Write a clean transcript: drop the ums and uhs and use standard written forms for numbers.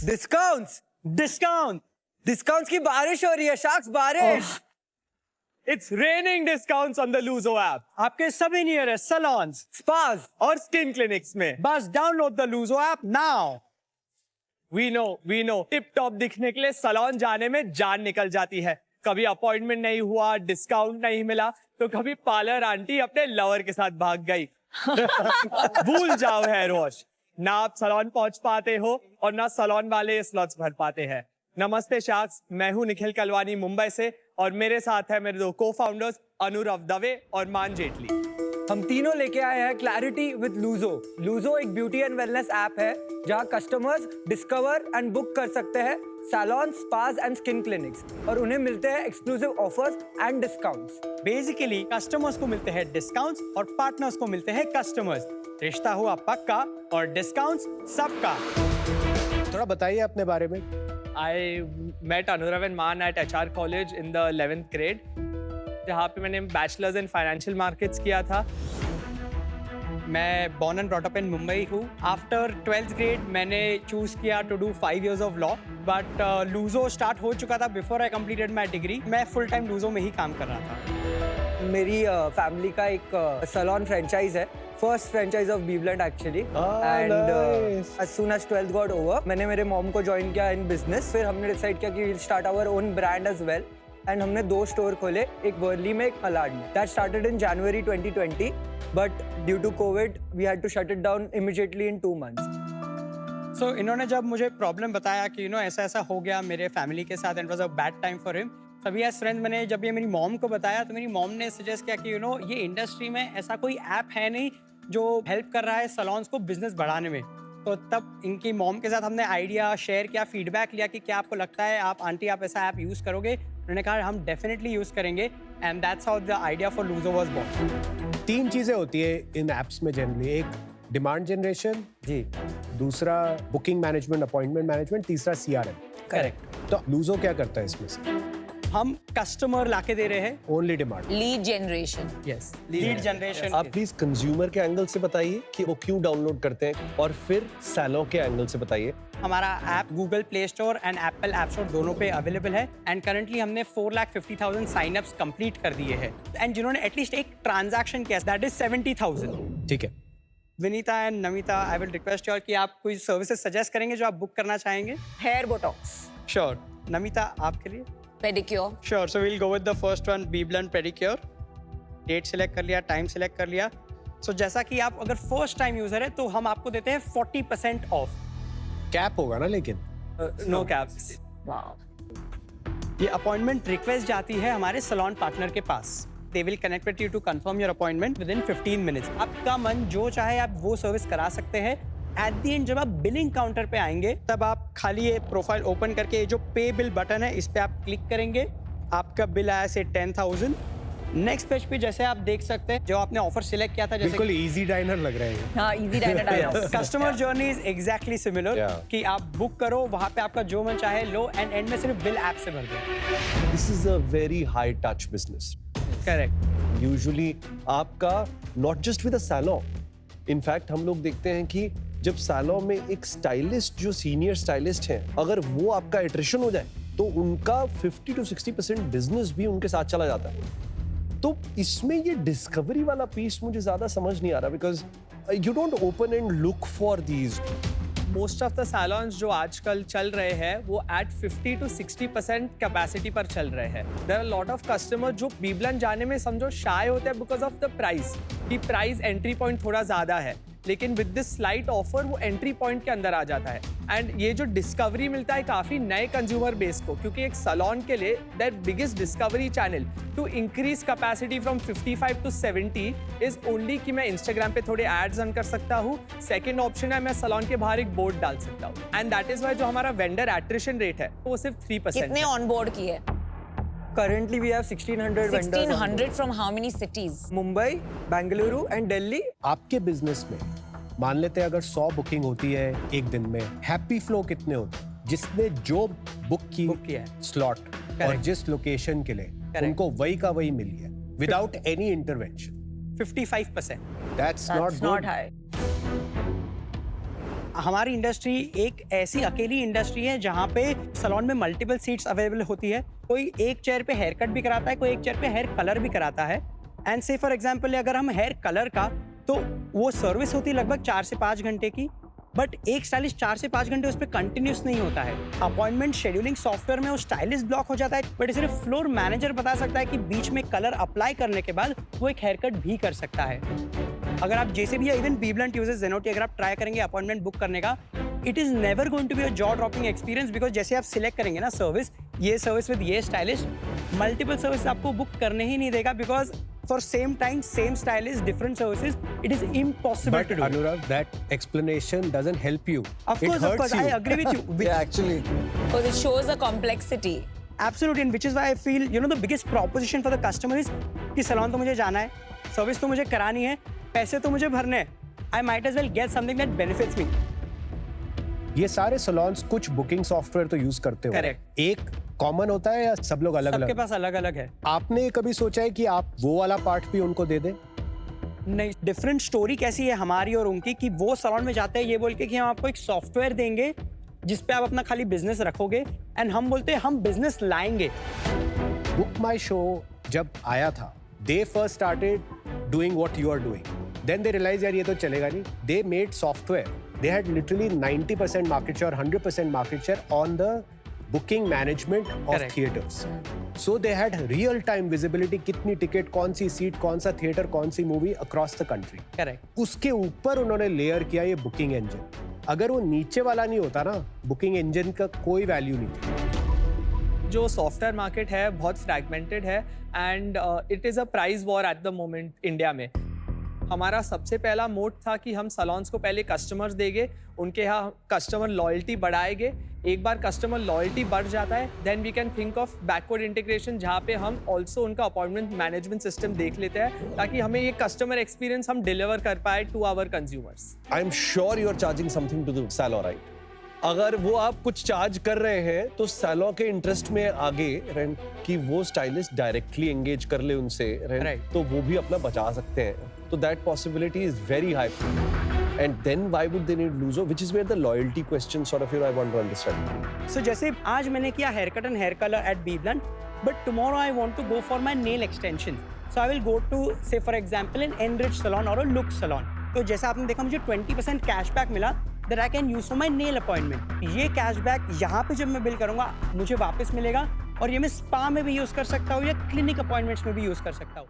Discounts discount discounts की बारिश हो रही है शख्स, बारिश। It's raining discounts on the Luzo app. आपके सभी नियरेस्ट सैलून्स स्पास और स्किन क्लिनिक्स में। बस download the Luzo app now. We know. Tip top दिखने के लिए सैलून जाने में जान निकल जाती है। कभी अपॉइंटमेंट नहीं हुआ, डिस्काउंट नहीं मिला, तो कभी पार्लर आंटी अपने लवर के साथ भाग गई। भूल जाओ हेयर वॉश। ना आप सैलून पहुंच पाते हो और ना सैलून वाले स्लॉट्स भर पाते हैं। नमस्ते शाख्स, मैं हूं निखिल कलवानी मुंबई से और मेरे साथ है मेरे दो को-फाउंडर्स अनुरव दवे और मान जेटली। हम तीनों लेके आए हैं क्लैरिटी विद लूजो। लूजो एक ब्यूटी एंड वेलनेस ऐप है जहां कस्टमर्स डिस्कवर एंड बुक कर सकते हैं सैलून, स्पास एंड स्किन क्लिनिक्स और उन्हें मिलते हैं exclusive offers and discounts. Basically customers को मिलते हैं डिस्काउंट्स और पार्टनर्स को मिलते हैं कस्टमर्स। रिश्ता हुआ पक्का और डिस्काउंट्स सबका। थोड़ा बताइए अपने बारे में। I met Anurav and Man at HR College in the 11th grade, जहाँ पे मैंने बैचलर्स इन फाइनेंशियल मार्केट्स किया था। मैं born and brought up in Mumbai हूँ। आफ्टर 12th ग्रेड मैंने चूज किया to do 5 years of law, but Luzo start हो चुका था before I completed my degree. मैं फुल टाइम लूजो में ही काम कर रहा था। मेरी फैमिली का एक सैलून फ्रेंचाइज है, first franchise of BBlunt actually. And as soon as 12th got over, मैंने मेरे मॉम को ज्वाइन किया इन बिजनेस। फिर हमने डिसाइड किया कि we'll start our own brand as well, and हमने 2 स्टोर खोले, एक वर्ली में, एक मलाड में। That started in January 2020, but due to COVID, we had to shut it down immediately in 2 months. सो इन्होंने जब मुझे प्रॉब्लम बताया कि ऐसा ऐसा हो गया मेरे फैमिली के साथ, and was a bad time for him, तभी एज फ्रेंड मैंने जब ये मेरी मॉम को बताया तो मेरी मॉम ने सजेस्ट किया कि ये इंडस्ट्री में ऐसा कोई ऐप है नहीं जो हेल्प कर रहा है सैलून्स को बिजनेस बढ़ाने में। तो तब इनकी मॉम के साथ हमने आइडिया शेयर किया, फीडबैक लिया कि क्या आपको लगता है आप आंटी आप ऐसा ऐप यूज़ करोगे। उन्होंने कहा हम डेफिनेटली यूज़ करेंगे, and that's how the idea for Luzo was born. 3 चीजें होती है इन एप्स में जनरली। एक डिमांड जनरेशन, जी, दूसरा बुकिंग मैनेजमेंट, अपॉइंटमेंट मैनेजमेंट, तीसरा CRM। करेक्ट। तो लूजो क्या करता है इसमें से? हम कस्टमर लाके दे रहे हैं। Only demand, lead generation. Yes, lead generation. आप प्लीज कंज्यूमर के एंगल से बताइए कि वो क्यों डाउनलोड करते हैं, और फिर सैलून के एंगल से बताइए। हमारा app Google play store and Apple app store दोनों पे अवेलेबल है, एंड करंटली हमने 4,50,000 साइनअप्स कंप्लीट कर दिए हैं, एंड जिन्होंने एटलीस्ट एक ट्रांजैक्शन किया दैट इज 70,000। ठीक है। Vinita and Namita, I will request you कि आप कोई सर्विसेज सजेस्ट करेंगे जो आप बुक करना चाहेंगे। Hair Botox, sure. नमिता आपके लिए? Pedicure. Sure, so we'll go with the first one, BBlunt pedicure. Date select कर लिया, टाइम सिलेक्ट कर लिया। सो जैसा कि आप अगर फर्स्ट टाइम यूजर है तो हम आपको देते हैं 40% ऑफ। कैप होगा ना लेकिन? No caps. ये अपॉइंटमेंट रिक्वेस्ट जाती है हमारे सैलून पार्टनर के पास। They will connect with you to confirm your appointment within 15 minutes. आपका मन जो चाहे आप वो सर्विस करा सकते हैं। एट द एंड जब आप बिलिंग काउंटर पे आएंगे तब आप खाली ये प्रोफाइल ओपन करके जो पे बिल बटन है इस पे आप क्लिक करेंगे। आपका बिल आया से 10,000। नेक्स्ट पेज पे जैसे आप देख सकते हैं जो आपने ऑफर सिलेक्ट किया था, जैसे बिल्कुल इजी डाइनर लग रहा है। हाँ, easy dynamics. Customer journey is exactly similar कि आप बुक करो, वहां पे आपका जो मन चाहे लो, एंड एंड में सिर्फ बिल ऐप से भर दो। This is a very high touch business. Correct. Usually आपका not just with a salon, in fact हम लोग देखते हैं कि जब सैलून में एक स्टाइलिस्ट जो सीनियर स्टाइलिस्ट हैं, अगर वो आपका एट्रिशन हो जाए तो उनका 50 to 60% बिजनेस भी उनके साथ चला जाता है। तो इसमें ये डिस्कवरी वाला पीस मुझे ज्यादा समझ नहीं आ रहा, because you don't open and look for these. Most of the saloons जो आजकल चल रहे हैं वो एट 50 to 60% कैपेसिटी पर चल रहे हैं। There are lot of customer जो बीबलैंड जाने में समझो शाय होते हैं बिकॉज ऑफ द प्राइस, कि प्राइस एंट्री पॉइंट थोड़ा ज्यादा है, लेकिन विद दिस स्लाइट ऑफर वो एंट्री पॉइंट के अंदर आ जाता है। एंड ये जो डिस्कवरी मिलता है काफी नए कंज्यूमर बेस को, क्योंकि एक सैलून के लिए that biggest discovery channel to increase capacity from 55 to 70 is only कि मैं इंस्टाग्राम पे थोड़े एड्स रन कर सकता हूँ। सेकेंड ऑप्शन है मैं सैलून के बाहर एक बोर्ड डाल सकता हूँ, एंड दैट इज वाई जो हमारा वेंडर एट्रिशन रेट है वो सिर्फ 3%। कितने ऑन बोर्ड किए? Currently we have 1600 vendors. 1600 from how many cities? Mumbai, Bengaluru and Delhi. आपके बिजनेस में मान लेते हैं अगर 100 बुकिंग होती है एक दिन में, हैप्पी फ्लो कितने होते हैं? जिसने जो बुक किया है स्लॉट और जिस लोकेशन के लिए, उनको वही का वही मिली है without any intervention. 55%। That's not That's not good. high. हमारी इंडस्ट्री एक ऐसी अकेली इंडस्ट्री है जहाँ पे सैलून में मल्टीपल सीट्स अवेलेबल होती है। कोई एक चेयर पे हेयर कट भी कराता है, कोई एक चेयर पे हेयर कलर भी कराता है। एंड से फॉर एग्जांपल अगर हम हेयर कलर का, तो वो सर्विस होती है लगभग 4 से 5 घंटे की, बट एक स्टाइलिस्ट 4 से 5 घंटे उस पर कंटिन्यूस नहीं होता है। अपॉइंटमेंट शेड्यूलिंग सॉफ्टवेयर में वो स्टाइलिस्ट ब्लॉक हो जाता है, बट सिर्फ फ्लोर मैनेजर बता सकता है कि बीच में कलर अप्लाई करने के बाद वो एक हेयर कट भी कर सकता है। अगर आप जैसे भी इवन बीबलेंट यूजेस जेनोटी अगर आप ट्राई करेंगे अपॉइंटमेंट बुक करने का, it is never going to be a jaw dropping experience, because जैसे आप सिलेक्ट करेंगे ना सर्विस, ये सर्विस विद ये स्टाइलिस्ट, मल्टीपल सर्विस आपको बुक करने ही नहीं देगा, because for same time, same stylist, different services, it is impossible But to do. Anurag, that explanation doesn't help you. Of It course, hurts I you. agree with you. Yeah, actually. Because it shows the complexity. Absolutely, and which is why I feel, you know, the biggest proposition for the customer is कि salon तो मुझे जाना है, service तो मुझे करानी है, पैसे तो मुझे भरने हैं. I might as well get something that benefits me. ये सारे सलोन्स कुछ बुकिंग सॉफ्टवेयर तो यूज करते हो। Correct. एक कॉमन होता है या सब लोग अलग सबके अलग? पास अलग अलग है। आपने कभी सोचा है कि आप वो वाला पार्ट भी उनको दे दें? नहीं, डिफरेंट स्टोरी कैसी है हमारी और उनकी कि वो सलोन में जाते हैं ये बोल के कि हम आपको एक सॉफ्टवेयर देंगे जिस पे आप अपना खाली बिजनेस रखोगे, एंड हम बोलते हैं हम बिजनेस लाएंगे। बुक माई शो जब आया था, they first started doing what you are doing, then they realise यार ये तो चलेगा नहीं, they made software, they had literally 90% market share, 100% market share on the booking management of Correct. Theatres. So they had real time visibility, कितनी ticket, कौन सी seat, कौन सा थिएटर, कौन सी movie across the country. Correct. उसके ऊपर उन्होंने लेयर किया ये बुकिंग इंजन। अगर वो नीचे वाला नहीं होता ना, बुकिंग इंजन का कोई वैल्यू नहीं थी। जो सॉफ्टवेयर मार्केट है बहुत फ्रैगमेंटेड है and it is a price war at the moment India में। हमारा सबसे पहला मोड था कि हम सलोन्स को पहले कस्टमर्स देंगे, उनके यहाँ कस्टमर लॉयल्टी बढ़ाएंगे। एक बार कस्टमर लॉयल्टी बढ़ जाता है then we can think of backward integration, जहाँ पे हम ऑल्सो उनका अपॉइंटमेंट मैनेजमेंट सिस्टम देख लेते हैं ताकि हमें ये कस्टमर एक्सपीरियंस हम डिलीवर कर पाए to our consumers. I am sure you are charging something to the salon, right? अगर वो आप कुछ चार्ज कर रहे हैं तो सैलून के इंटरेस्ट में आगे रेंट कि वो स्टाइलिस्ट डायरेक्टली एंगेज कर ले उनसे रेंट, Right. तो वो भी अपना बचा सकते हैं। तो that possibility is very high, and then why would they need Luzo, which is where the loyalty question sort of, I want to understand. So जैसे आज मैंने किया hair cut and hair colour at BBlunt, but tomorrow I want to go for my nail extension, so I will go to say for example an Enrich salon और a look salon. तो जैसा आपने देखा मुझे 20% cashback मिला that I can use for my nail appointment. ये cashback यहाँ पे जब मैं बिल करूंगा मुझे वापस मिलेगा, और ये मैं स्पा में भी यूज कर सकता हूँ या क्लिनिक अपॉइंटमेंट्स में भी यूज कर सकता हूँ।